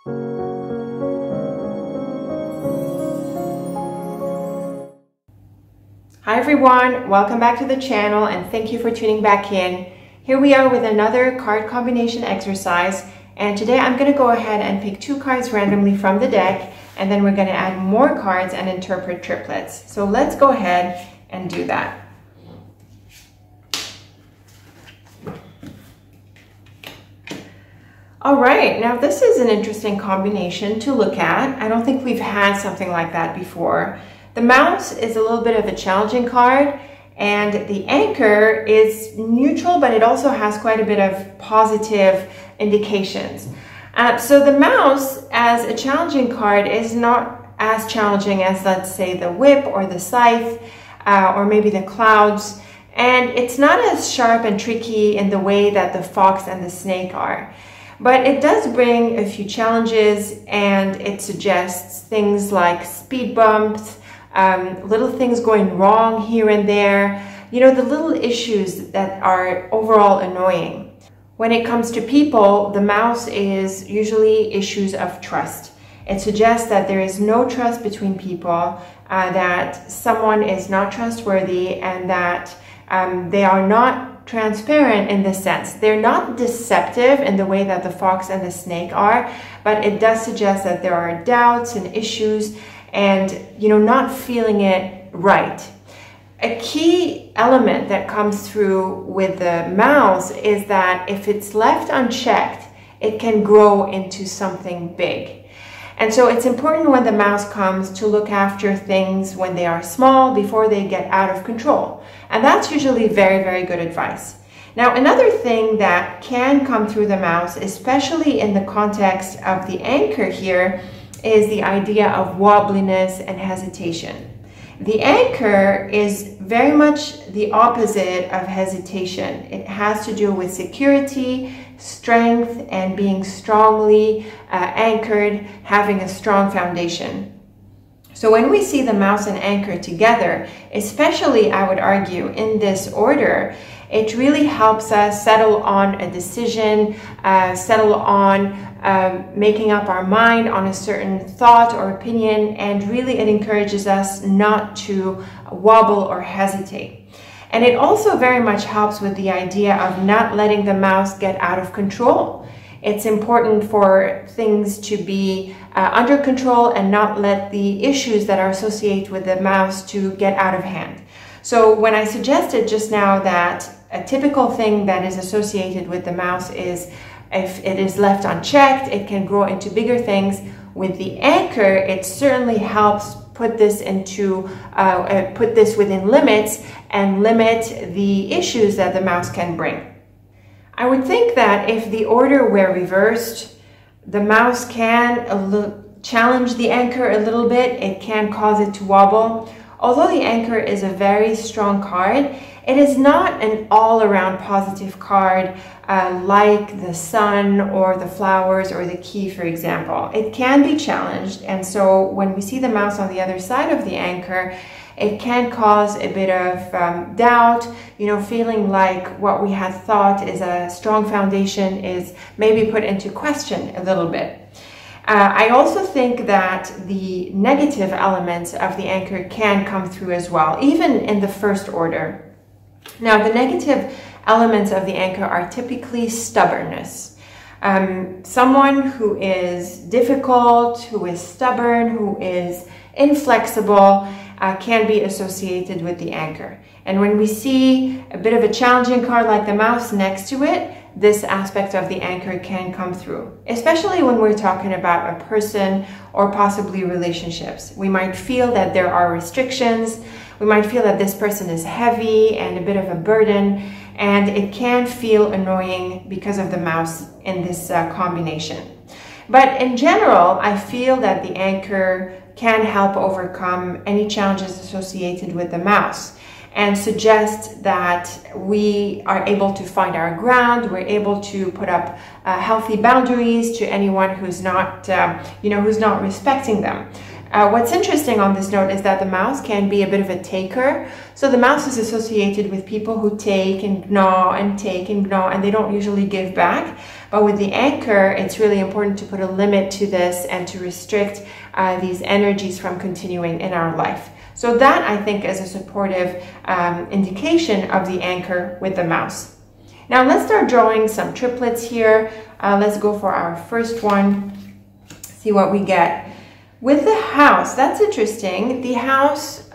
Hi everyone, welcome back to the channel and thank you for tuning back in. Here we are with another card combination exercise, and today I'm going to go ahead and pick 2 cards randomly from the deck, and then we're going to add more cards and interpret triplets. So let's go ahead and do that. All right, now this is an interesting combination to look at. I don't think we've had something like that before. The mouse is a little bit of a challenging card, and the anchor is neutral, but it also has quite a bit of positive indications. So the mouse as a challenging card is not as challenging as, let's say, the whip or the scythe or maybe the clouds. And it's not as sharp and tricky in the way that the fox and the snake are. But it does bring a few challenges, and it suggests things like speed bumps, little things going wrong here and there, you know, the little issues that are overall annoying. When it comes to people, the mouse is usually issues of trust. It suggests that there is no trust between people, that someone is not trustworthy, and that they are not transparent in this sense. They're not deceptive in the way that the fox and the snake are, but it does suggest that there are doubts and issues and, you know, not feeling it right. A key element that comes through with the mouse is that if it's left unchecked, it can grow into something big. And so it's important when the mouse comes to look after things when they are small before they get out of control. And that's usually very, very good advice. Now, another thing that can come through the mouse, especially in the context of the anchor here, is the idea of wobbliness and hesitation. The anchor is very much the opposite of hesitation. It has to do with security, strength, and being strongly anchored, having a strong foundation. So when we see the mouse and anchor together, especially I would argue in this order, it really helps us settle on a decision, settle on making up our mind on a certain thought or opinion, and really it encourages us not to wobble or hesitate. And it also very much helps with the idea of not letting the mouse get out of control. It's important for things to be under control and not let the issues that are associated with the mouse to get out of hand. So when I suggested just now that a typical thing that is associated with the mouse is if it is left unchecked, it can grow into bigger things. With the anchor, it certainly helps put this within limits and limit the issues that the mouse can bring. I would think that if the order were reversed, the mouse can challenge the anchor a little bit. It can cause it to wobble. Although the anchor is a very strong card, it is not an all-around positive card like the sun or the flowers or the key, for example. It can be challenged, and so when we see the mouse on the other side of the anchor, it can cause a bit of doubt, you know, feeling like what we had thought is a strong foundation is maybe put into question a little bit. I also think that the negative elements of the anchor can come through as well, even in the first order. Now, the negative elements of the anchor are typically stubbornness. Someone who is difficult, who is stubborn, who is inflexible can be associated with the anchor. And when we see a bit of a challenging card like the mouse next to it, this aspect of the anchor can come through, especially when we're talking about a person or possibly relationships. We might feel that there are restrictions. We might feel that this person is heavy and a bit of a burden, and it can feel annoying because of the mouse in this combination. But in general, I feel that the anchor can help overcome any challenges associated with the mouse and suggest that we are able to find our ground. We're able to put up healthy boundaries to anyone who's not, who's not respecting them. What's interesting on this note is that the mouse can be a bit of a taker. So the mouse is associated with people who take and gnaw and take and gnaw, and they don't usually give back. But with the anchor, it's really important to put a limit to this and to restrict these energies from continuing in our life. So that, I think, is a supportive indication of the anchor with the mouse. Now let's start drawing some triplets here. Let's go for our first one, see what we get. With the house, that's interesting. The house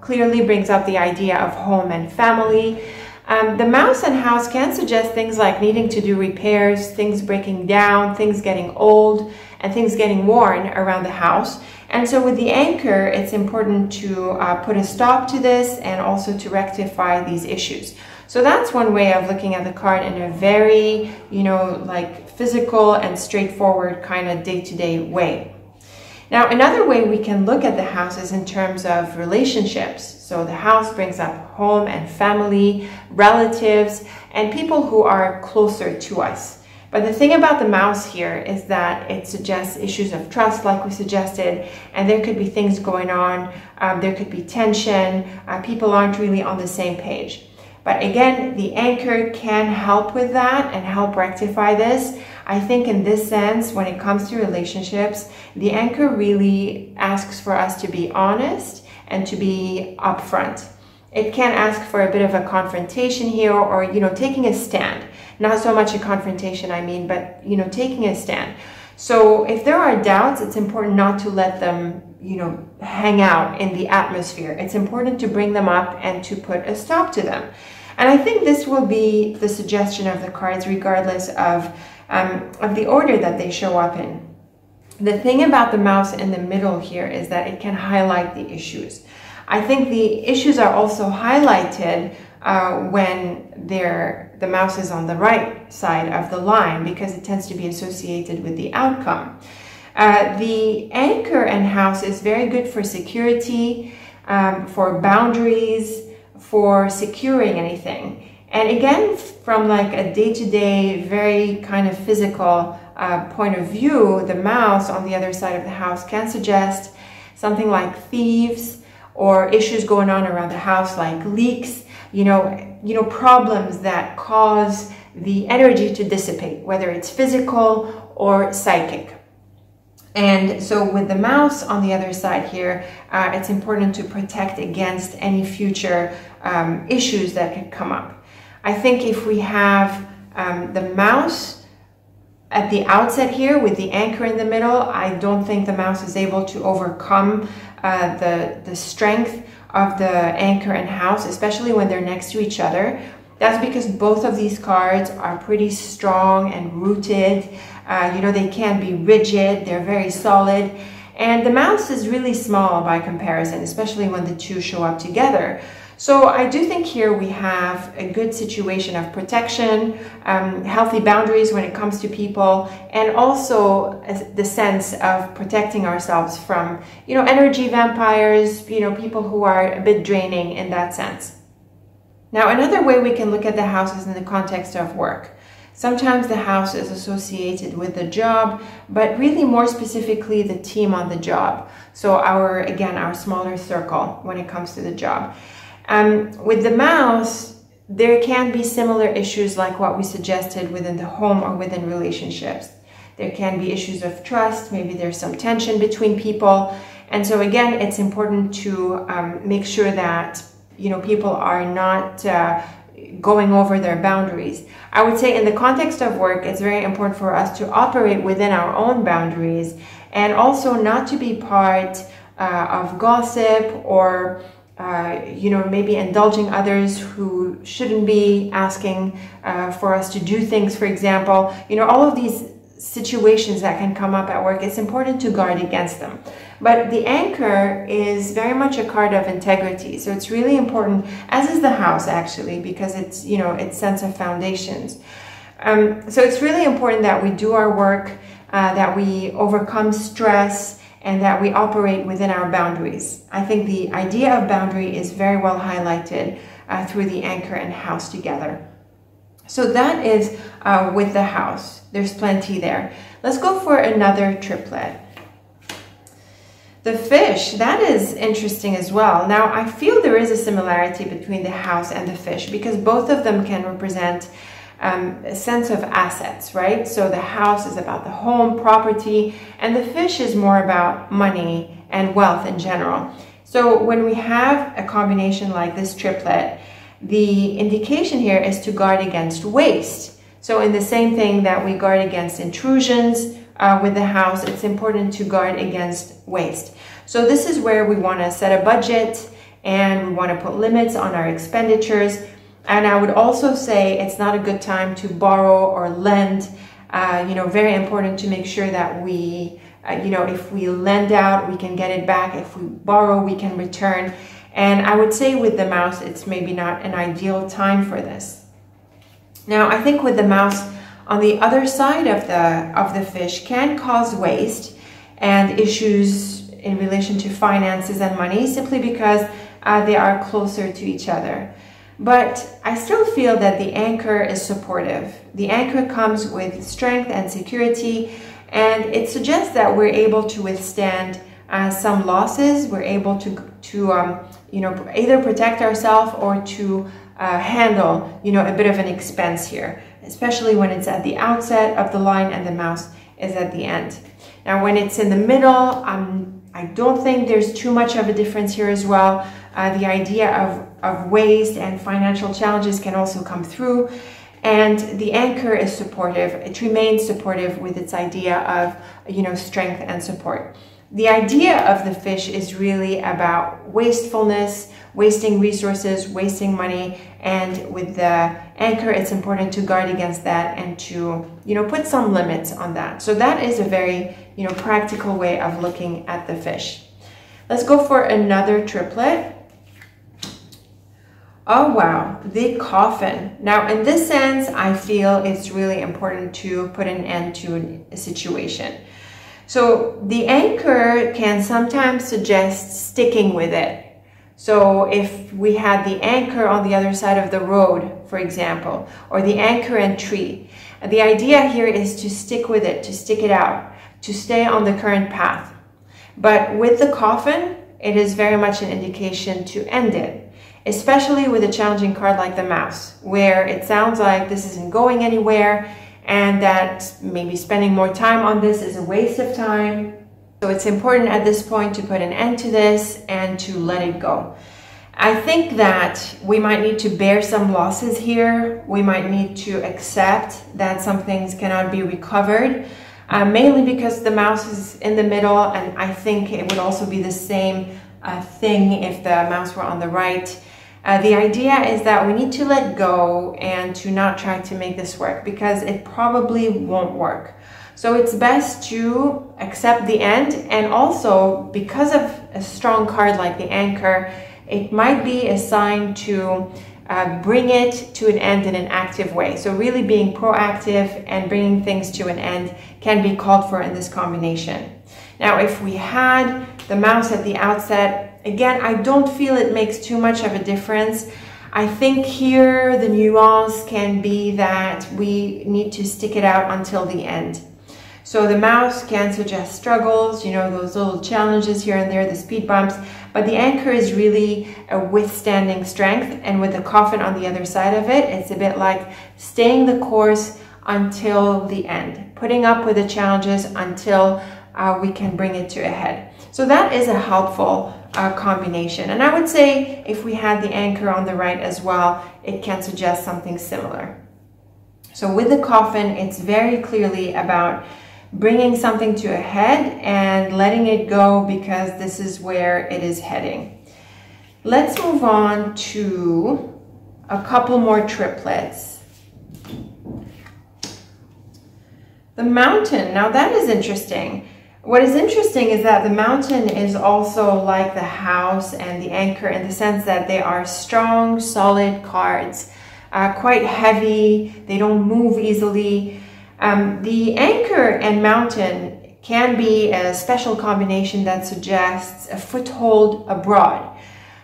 clearly brings up the idea of home and family. The mouse and house can suggest things like needing to do repairs, things breaking down, things getting old, and things getting worn around the house. And so with the anchor, it's important to put a stop to this and also to rectify these issues. So that's one way of looking at the card in a very, like physical and straightforward kind of day-to-day way. Now, another way we can look at the house is in terms of relationships. So the house brings up home and family, relatives, and people who are closer to us. But the thing about the mouse here is that it suggests issues of trust, like we suggested, and there could be things going on, there could be tension, people aren't really on the same page. But again, the anchor can help with that and help rectify this. I think in this sense, when it comes to relationships, the anchor really asks for us to be honest and to be upfront. It can ask for a bit of a confrontation here, or, taking a stand. Not so much a confrontation, I mean, but, taking a stand. So if there are doubts, it's important not to let them, hang out in the atmosphere. It's important to bring them up and to put a stop to them. And I think this will be the suggestion of the cards regardless of the order that they show up in. The thing about the mouse in the middle here is that it can highlight the issues. I think the issues are also highlighted when the mouse is on the right side of the line, because it tends to be associated with the outcome. The anchor and house is very good for security, for boundaries, for securing anything. And again, from like a day-to-day, very kind of physical point of view, the mouse on the other side of the house can suggest something like thieves or issues going on around the house, like leaks, problems that cause the energy to dissipate, whether it's physical or psychic. And so with the mouse on the other side here, it's important to protect against any future issues that could come up. I think if we have the mouse at the outset here with the anchor in the middle, I don't think the mouse is able to overcome the strength of the anchor and house, especially when they're next to each other. That's because both of these cards are pretty strong and rooted. They can be rigid, they're very solid. And the mouse is really small by comparison, especially when the two show up together. So I do think here we have a good situation of protection, healthy boundaries when it comes to people, and also the sense of protecting ourselves from, energy vampires, people who are a bit draining in that sense. Now, another way we can look at the house is in the context of work. Sometimes the house is associated with the job, but really more specifically the team on the job. So our smaller circle when it comes to the job. With the mouse, there can be similar issues like what we suggested within the home or within relationships. There can be issues of trust, maybe there's some tension between people. And so again, it's important to make sure that people are not going over their boundaries. I would say in the context of work, it's very important for us to operate within our own boundaries and also not to be part of gossip or maybe indulging others who shouldn't be asking for us to do things, for example. All of these situations that can come up at work, it's important to guard against them. But the anchor is very much a card of integrity. So it's really important, as is the house actually, because it's, its sense of foundations. So it's really important that we do our work, that we overcome stress, and that we operate within our boundaries. I think the idea of boundary is very well highlighted through the anchor and house together. So that is with the house. There's plenty there. Let's go for another triplet. The fish, that is interesting as well. Now, I feel there is a similarity between the house and the fish because both of them can represent a sense of assets, right? So the house is about the home, property, and the fish is more about money and wealth in general. So when we have a combination like this triplet, the indication here is to guard against waste. So in the same thing that we guard against intrusions with the house, it's important to guard against waste. So this is where we want to set a budget and we want to put limits on our expenditures. And I would also say it's not a good time to borrow or lend. Very important to make sure that we, if we lend out, we can get it back. If we borrow, we can return. And I would say with the mouse, it's maybe not an ideal time for this. Now, I think with the mouse on the other side of the fish can cause waste and issues in relation to finances and money simply because they are closer to each other. But I still feel that the anchor is supportive. The anchor comes with strength and security, and it suggests that we're able to withstand some losses. We're able to either protect ourselves or to handle, a bit of an expense here, especially when it's at the outset of the line and the mouse is at the end. Now, when it's in the middle, I don't think there's too much of a difference here as well. The idea of waste and financial challenges can also come through. And the anchor is supportive. It remains supportive with its idea of, strength and support. The idea of the fish is really about wastefulness, wasting resources, wasting money. And with the anchor, it's important to guard against that and to, put some limits on that. So that is a very, practical way of looking at the fish. Let's go for another triplet. Oh, wow, the coffin. Now, in this sense, I feel it's really important to put an end to a situation. So the anchor can sometimes suggest sticking with it. So if we had the anchor on the other side of the road, for example, or the anchor and tree, the idea here is to stick with it, to stick it out, to stay on the current path. But with the coffin, it is very much an indication to end it, especially with a challenging card like the mouse, where it sounds like this isn't going anywhere and that maybe spending more time on this is a waste of time. So it's important at this point to put an end to this and to let it go. I think that we might need to bear some losses here. We might need to accept that some things cannot be recovered, mainly because the mouse is in the middle, and I think it would also be the same thing if the mouse were on the right. The idea is that we need to let go and to not try to make this work because it probably won't work. So it's best to accept the end, and also because of a strong card like the anchor, it might be a sign to bring it to an end in an active way. So really being proactive and bringing things to an end can be called for in this combination. Now, if we had the mouse at the outset, again, I don't feel it makes too much of a difference. I think here the nuance can be that we need to stick it out until the end. So the mouse can suggest struggles, those little challenges here and there, the speed bumps, but the anchor is really a withstanding strength. And with the coffin on the other side of it, it's a bit like staying the course until the end, putting up with the challenges until we can bring it to a head. So that is a helpful combination. And I would say if we had the anchor on the right as well, it can suggest something similar. So with the coffin, it's very clearly about bringing something to a head and letting it go because this is where it is heading. Let's move on to a couple more triplets. The mountain. Now that is interesting. What is interesting is that the mountain is also like the house and the anchor in the sense that they are strong, solid cards, quite heavy. They don't move easily. The anchor and mountain can be a special combination that suggests a foothold abroad.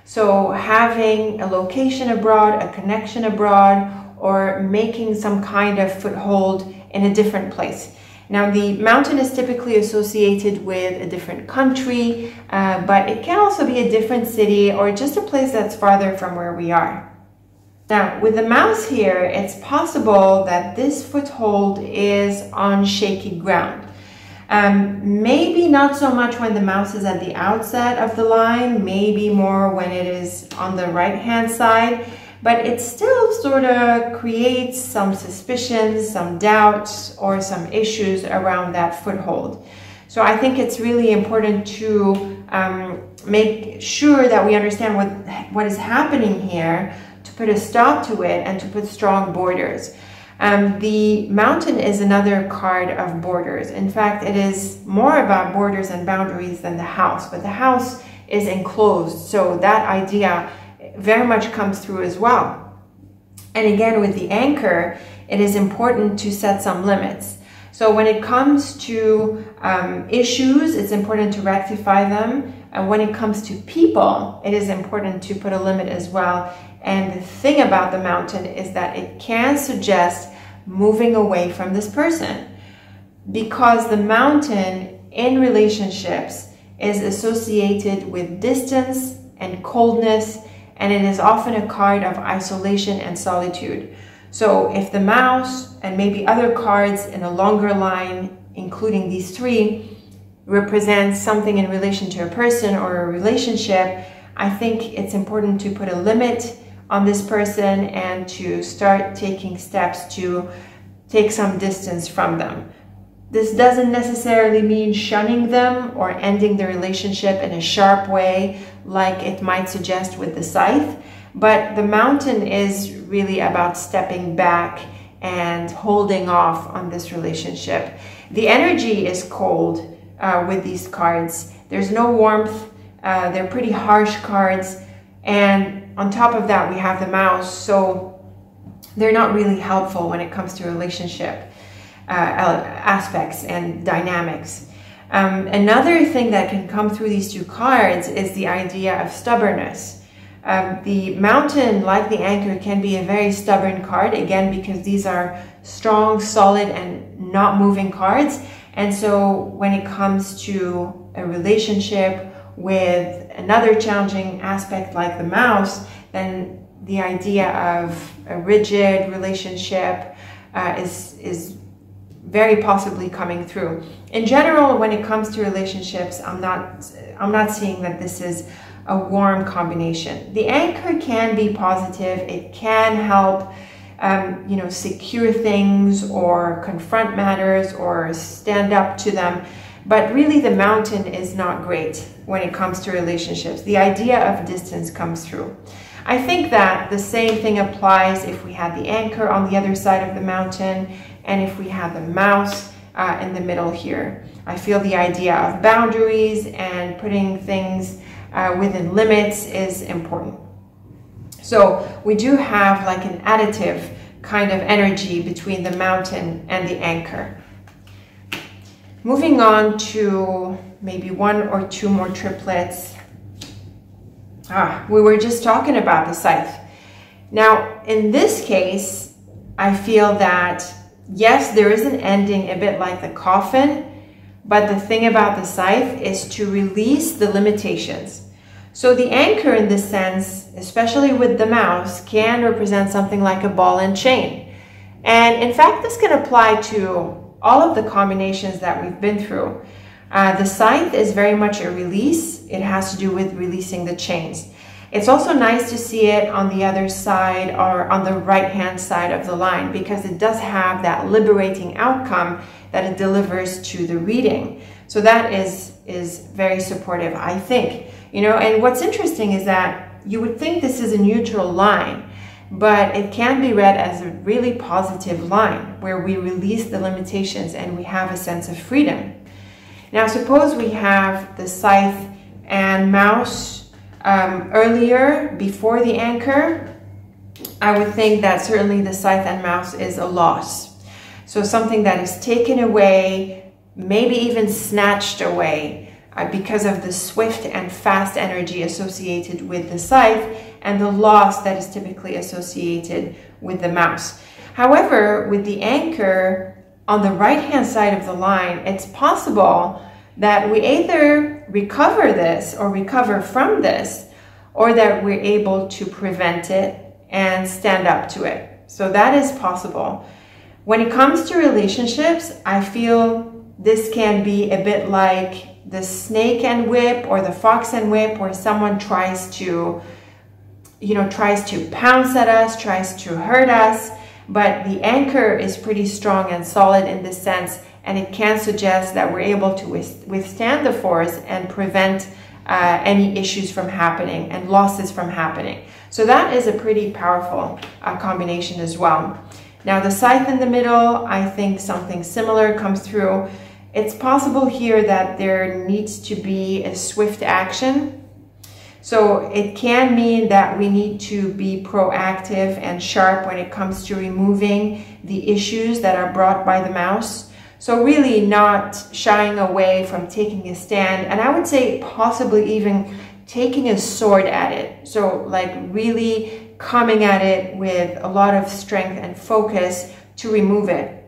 So having a location abroad, a connection abroad, or making some kind of foothold in a different place. Now, the mountain is typically associated with a different country, but it can also be a different city or just a place that's farther from where we are. Now, with the mouse here, it's possible that this foothold is on shaky ground. Maybe not so much when the mouse is at the outset of the line, maybe more when it is on the right-hand side, but it still sort of creates some suspicions, some doubts, or some issues around that foothold. So I think it's really important to make sure that we understand what is happening here, to put a stop to it and to put strong borders. The mountain is another card of borders. In fact, it is more about borders and boundaries than the house, but the house is enclosed, so that idea very much comes through as well. And again, with the anchor, it is important to set some limits. So when it comes to issues, it's important to rectify them. And when it comes to people, it is important to put a limit as well. And the thing about the mountain is that it can suggest moving away from this person, because the mountain in relationships is associated with distance and coldness, and it is often a card of isolation and solitude. So if the mouse and maybe other cards in a longer line, including these three, represent something in relation to a person or a relationship, I think it's important to put a limit on this person and to start taking steps to take some distance from them. This doesn't necessarily mean shunning them or ending the relationship in a sharp way like it might suggest with the scythe, but the mountain is really about stepping back and holding off on this relationship. The energy is cold with these cards. There's no warmth. They're pretty harsh cards, and on top of that, we have the mouse, so they're not really helpful when it comes to relationship aspects and dynamics. Another thing that can come through these two cards is the idea of stubbornness. The mountain, like the anchor, can be a very stubborn card, again, because these are strong, solid, and not moving cards. And so when it comes to a relationship with another challenging aspect like the mouse, then the idea of a rigid relationship is very possibly coming through. In general, when it comes to relationships, I'm not seeing that this is a warm combination. The anchor can be positive. It can help secure things or confront matters or stand up to them. But really, the mountain is not great when it comes to relationships. The idea of distance comes through. I think that the same thing applies if we had the anchor on the other side of the mountain and if we had the mouse in the middle here. I feel the idea of boundaries and putting things within limits is important. So we do have like an additive kind of energy between the mountain and the anchor. Moving on to maybe one or two more triplets. We were just talking about the scythe. Now, in this case, I feel that, yes, there is an ending a bit like the coffin, but the thing about the scythe is to release the limitations. So the anchor in this sense, especially with the mouse, can represent something like a ball and chain. And in fact, this can apply to all of the combinations that we've been through. The scythe is very much a release. It has to do with releasing the chains. It's also nice to see it on the other side or on the right-hand side of the line, because it does have that liberating outcome that it delivers to the reading. So that is very supportive, I think. And what's interesting is that you would think this is a neutral line, but it can be read as a really positive line where we release the limitations and we have a sense of freedom. Now, suppose we have the scythe and mouse earlier, before the anchor. I would think that certainly the scythe and mouse is a loss. So something that is taken away, maybe even snatched away, because of the swift and fast energy associated with the scythe and the loss that is typically associated with the mouse. However, with the anchor, on the right-hand side of the line, it's possible that we either recover this or recover from this, or that we're able to prevent it and stand up to it. So that is possible. When it comes to relationships, I feel this can be a bit like the snake and whip or the fox and whip, where someone tries to pounce at us, tries to hurt us, but the anchor is pretty strong and solid in this sense, and it can suggest that we're able to withstand the force and prevent any issues from happening and losses from happening. So that is a pretty powerful combination as well. Now the scythe in the middle, I think something similar comes through. It's possible here that there needs to be a swift action. So it can mean that we need to be proactive and sharp when it comes to removing the issues that are brought by the mouse. So really not shying away from taking a stand, and I would say possibly even taking a sword at it. So like really coming at it with a lot of strength and focus to remove it.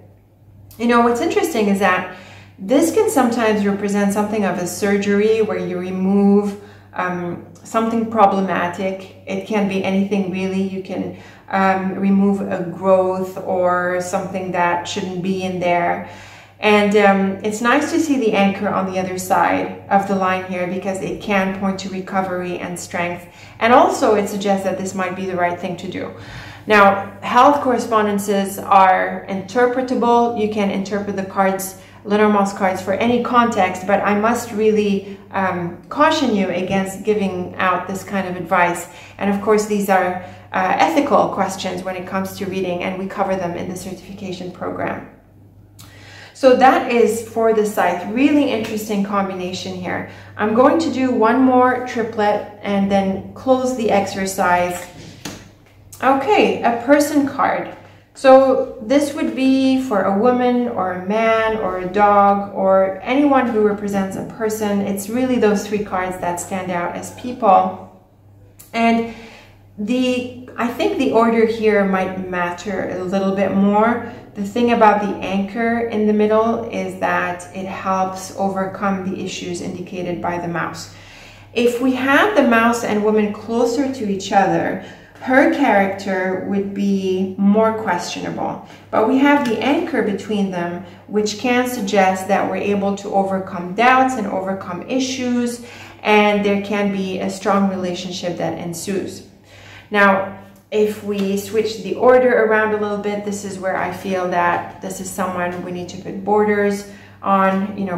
You know, what's interesting is that this can sometimes represent something of a surgery where you remove something problematic. It can be anything really. You can remove a growth or something that shouldn't be in there. And it's nice to see the anchor on the other side of the line here, because it can point to recovery and strength. And also it suggests that this might be the right thing to do. Now, health correspondences are interpretable. You can interpret the cards, Lenormand cards, for any context, but I must really caution you against giving out this kind of advice. And of course, these are ethical questions when it comes to reading, and we cover them in the certification program. So that is for the scythe. Really interesting combination here. I'm going to do one more triplet and then close the exercise. Okay, a person card. So this would be for a woman or a man or a dog or anyone who represents a person. It's really those three cards that stand out as people. And I think the order here might matter a little bit more. The thing about the anchor in the middle is that it helps overcome the issues indicated by the mouse. If we had the mouse and woman closer to each other, her character would be more questionable. But we have the anchor between them, which can suggest that we're able to overcome doubts and overcome issues, and there can be a strong relationship that ensues. Now, if we switch the order around a little bit, this is where I feel that this is someone we need to put borders on, you know,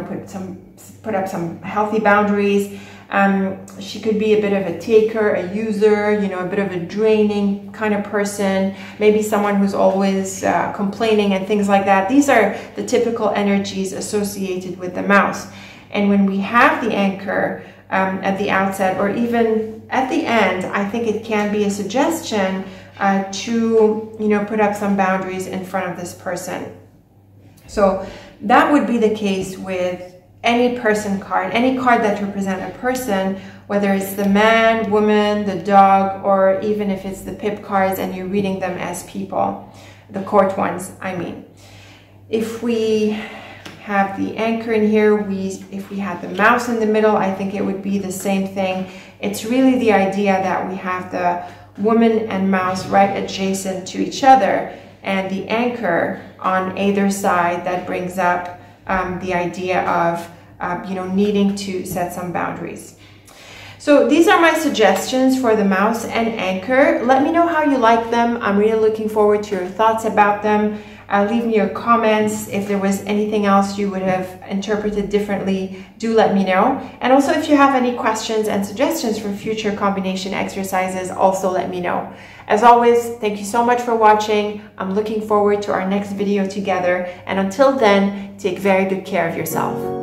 put up some healthy boundaries. She could be a bit of a taker, a user, you know, a bit of a draining kind of person, maybe someone who's always complaining and things like that. These are the typical energies associated with the mouse. And when we have the anchor at the outset or even at the end, I think it can be a suggestion to, you know, put up some boundaries in front of this person. So that would be the case with any person card, any card that represents a person, whether it's the man, woman, the dog, or even if it's the pip cards and you're reading them as people, the court ones, I mean. If we have the anchor in here, if we had the mouse in the middle, I think it would be the same thing. It's really the idea that we have the woman and mouse right adjacent to each other, and the anchor on either side that brings up the idea of you know, needing to set some boundaries. So these are my suggestions for the mouse and anchor. Let me know how you like them. I'm really looking forward to your thoughts about them. Leave me your comments. If there was anything else you would have interpreted differently, do let me know. And also, if you have any questions and suggestions for future combination exercises, also let me know. As always, thank you so much for watching. I'm looking forward to our next video together. And until then, take very good care of yourself.